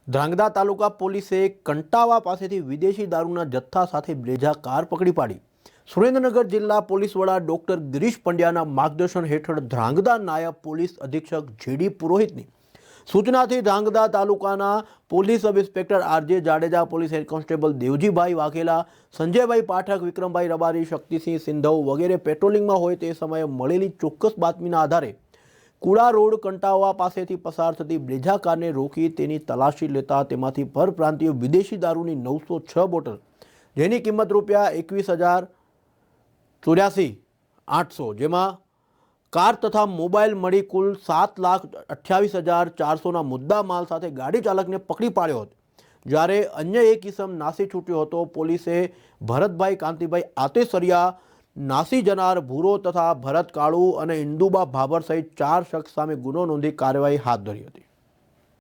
ધ્રાંગધ્રા તાલુકા પોલીસે કંટાવા પાસેથી વિદેશી દારૂના જથ્થા સાથે બ્રેઝા કાર પકડી પાડી। સુરેન્દ્રનગર જિલ્લા પોલીસ વડા ડોક્ટર ગિરીશ પંડ્યાના માર્ગદર્શન હેઠળ ધ્રાંગધ્રા નાયબ પોલીસ અધિક્ષક જેડી પુરોહિતની સૂચનાથી ધ્રાંગધ્રા તાલુકાના police sub inspector RJ Jadeja, police head constable Devjibhai Vaghela, Sanjaybhai Pathak, Vikrambhai Rabari, Shaktisinh Sindhav વગેરે પેટ્રોલિંગમાં હોય તે સમયે મળેલી ચોક્કસ બાતમીના આધારે કુડા રોડ કંટાવા પાસેથી પસાર થતી બ્રેઝા કારને રોકી તેની તલાશી લેતા તેમાંથી પરપ્રાંતીય વિદેશી દારૂની 906 બોટલ, જેની કિંમત ₹81,84,800, જેમાં કાર તથા મોબાઈલ મળી કુલ 7,28,400ના મુદ્દા માલ સાથે ગાડી ચાલકને પકડી પાડ્યો હતો। જ્યારે અન્ય એક ઇસમ નાસી છૂટ્યો હતો। પોલીસે ભરતભાઈ કાંતિભાઈ આતેસરિયા, નાસી જનાર ભૂરો તથા ભરત કાળુ અને ઇન્દુબા ભાભર સહિત 4 શખ્સ સામે ગુનો નોંધી કાર્યવાહી હાથ ધરી હતી।